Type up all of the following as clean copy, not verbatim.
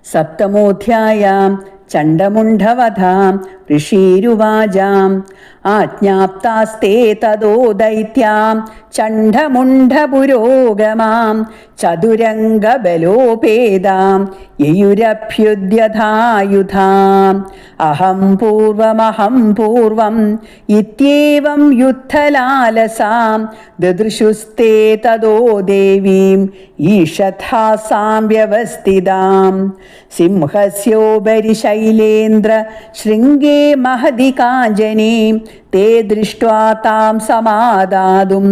സപ്തമോധ്യായാം ചണ്ഡമുണ്ഡവധാം ഋഷീരുവാചാം ആജ്ഞാപ്താസ്തേ തതോ ദൈത്യാം ചണ്ഡമുണ്ഡപുരോഗമാം ചതുരംഗബലോപേതാം യയുരഭ്യുദ്യഥായുധാം അഹം പൂർവം ഇത്യേവം യുദ്ധലാലസാം ദദൃശുസ്തേ തതോ ദേവീം ഈഷഥാസാം വ്യവസ്ഥിതാം സിംഹസ്യോപരി ശൈലേന്ദ്ര ശൃംഗേ മഹതി കാഞ്ചനേ തേ ദൃഷ്ട്വാ താം സമാദാതും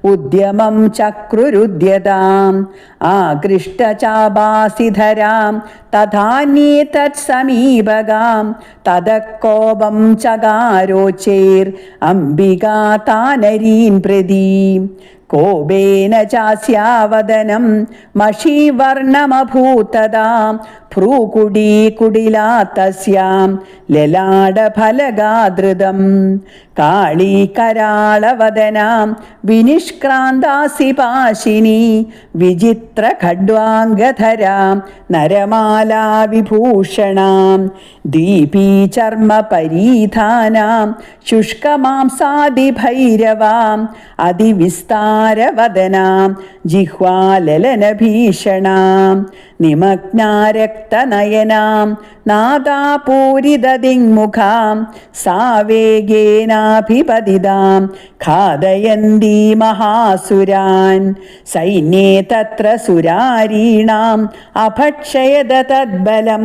ഉദ്യമം ചക്രുരുദ്യതാം ആകൃഷ്ടചാപാസിധരാം തഥാന്യേ തത്സമീപകാം തദക്കോപം ചകാരോചേർ അംബികാ താനരീൻ പ്രതി കോപേന ചാസ്യാവദനം മഷീവർണമഭൂതദാം ഭ്രൂകുടീകുടിലാതസ്യാം ലലാടഫലഗാധൃതം കാളീകരാളവദനാം വിനിഷ്ക്രാന്താസി പാശിനി വിചിത്രഖഡ്വാംഗധരാം നരമാലാവിഭൂഷണാം ദീപീചർമ്മപരീധാനാം ശുഷ്കമാംസാദിഭൈരവാം അതിവിസ്താരവദനാം ജിഹ്വാലലനഭീഷണാം നിമഗ്നാരക്തനയനാം നാദാപൂരിതദിങ്മുഖാം സാവേഗേനാഭിപതിതാം ഖാദയന്തി മഹാസുരാൻ സൈന്യേ തത്ര സുരാരീണാം അഭക്ഷയത തദ്ബലം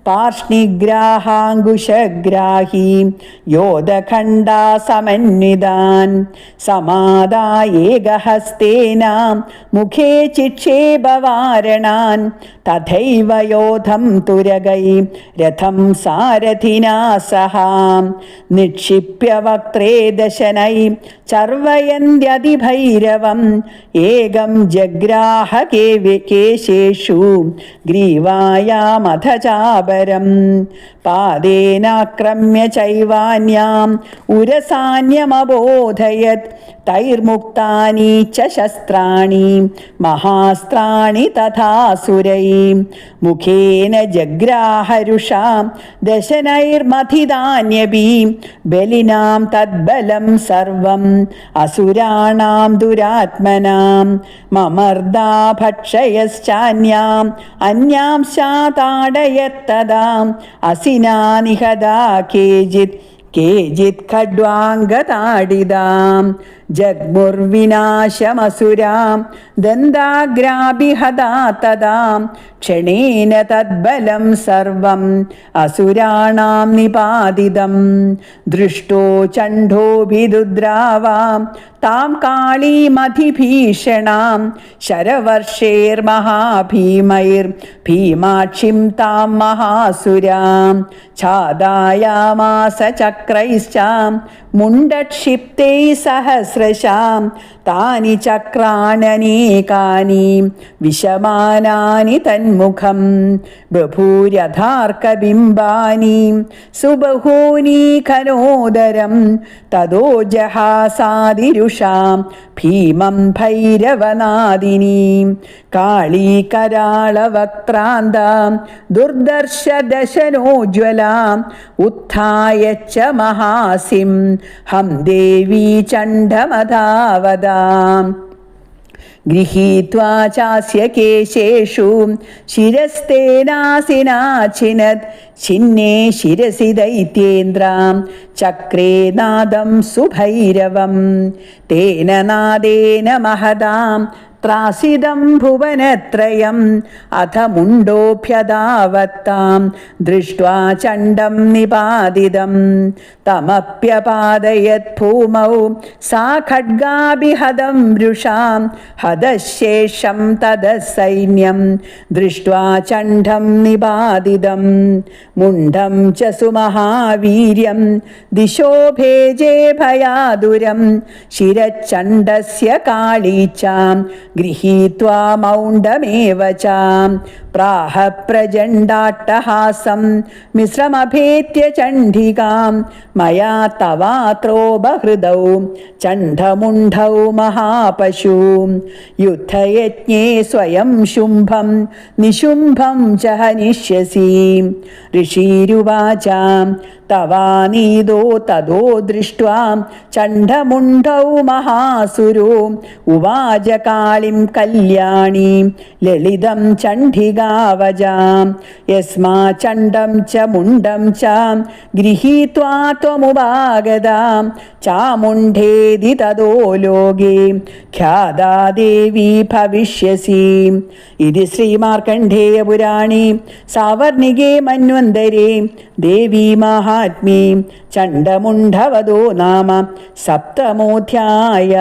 പാർഷ്ണിഗ്രാഹാങ്കുശഗ്രാഹീം യോധഖണ്ഡാ സമന്വിതാൻ സമാദായേകഹസ്തേനാം മുഖേ ചിക്ഷേപവാരണാൻ തഥൈവ യോധം തുരഗൈ രഥം സാരഥിനാ സഹാം നിക്ഷിപ്യ വക്ത്രേ ദശനൈ ചർവയന്ത്യതിഭൈരവം ഏകം ജഗ്രാഹ കേശേഷു ഗ്രീവായാമഥ ചാപരം പാദേനാക്രമ്യ ചൈവാന്യാം ഉരസാന്യമബോധയത് തൈർമുക്താനി ച ശസ്ത്രാണി മഹാസ്ത്രാണി തഥാസുരൈ മുഖേന ജഗ്രാഹരുഷാം ദശനൈർമഥിതാന്യപി ബലിനാം തദ്ബലം സർവം അസുരാണാം ദുരാത്മനാം മമർദാ ഭക്ഷയശ്ചാന്യാം അന്യാം ശാതാടയത്തദാം അസിനാ നിഹതാ കേജിത് ഖഡ്വാംഗതാഡിതാം ജഗ്മുർവിനാശമസുരാം ദന്താഗ്രാഭിഹതാ തദാം ക്ഷണേന തദ്ബലം സർവം അസുരാണാം നിപാതിതം ദൃഷ്ടോ ചണ്ഡോഭിരുദ്രാവാം താം കാളീമധിഭീഷണാം ശരവർഷേർമഹാഭീമൈർഭീമാക്ഷിം താം മഹാസുരാം ഛാദായാമാസ ചക്രൈശ്ചാം മുണ്ടക്ഷിപ്തൈ സഹസ്രശാം താനി ചക്രാണനേകാനി വിശമാനാനി തന്മുഖം ബഭൂര്യഥാർക്കബിംബാനി സുബഹൂനി ഖനോദരം തതോ ജഹാസാദിരുഷാം ഭീമം ഭൈരവനാദിനീം കാളീകരാളവക്ത്രാന്താം ദുർദർശദശനോജ്വലാം ഉത്ഥായച്ച മഹാസിം ഹം ദേവീ ചണ്ഡമധാവതാം ഗൃഹീത്വാ ചാസ്യ കേശേഷു ശിരസ്തേനാസിനാചിനത് ഛിന്നേ ശിരസി ദൈത്യേന്ദ്രാം ചക്രേ നാദം സുഭൈരവം തേന നാദേന മഹതാം ത്രാസിദം ഭുവനത്രയം അഥ മുണ്ടോഭ്യധാവത്താം ദൃഷ്ട്വാ ചണ്ഡം നിപാതിതം തമപ്യപാദയത് ഭൂമൗ സാ ഖഡ്ഗാഭിഹതം വൃഷാം ഹതശേഷം തദസൈന്യം ദൃഷ്ട്വാ ചണ്ഡം നിപാതിതം മുണ്ഡം ച സുമഹാവീര്യം ദിശോ ഭേജേ ഭയാതുരം ശിരച്ചണ്ഡസ്യ കാളീച്ചാം ഗൃഹീത്വാ മൗണ്ഡമേവ ച പ്രാഹ പ്രചണ്ഡാട്ടഹാസം മിശ്രമഭേത്യ ചണ്ഡികാം മയാ തവാത്രോ ബഹൃദൗ ചണ്ഡമുണ്ഡൗ മഹാപശൂ യുദ്ധയജ്ഞേ സ്വയം ശുംഭം നിശുംഭം ച ഹനിഷ്യസി. ഋഷിരുവാച തവാനീതോ തതോ ദൃഷ്ട്വാ ചണ്ഡമുണ്ഡൗ മഹാസുരോ ഉവാച കാളിം കല്യാണീം ലളിതം ചണ്ഡികാവജാം യസ്മാ ചണ്ഡം ച മുണ്ഡം ച ഗൃഹീത്വാ ത്വമുപാഗതാം ചാമുണ്ഡേതി തതോ ലോകേ ഖ്യാതാ ദേവീ ഭവിഷ്യസി. ഇത് ശ്രീമാർക്കണ്ഡേയപുരാണേ സാവർണികേ മന്വന്തരേ ദേവീ മാഹാത്മ്യേ ചണ്ഡമുണ്ഡവധോ നാമ സപ്തമോധ്യായ.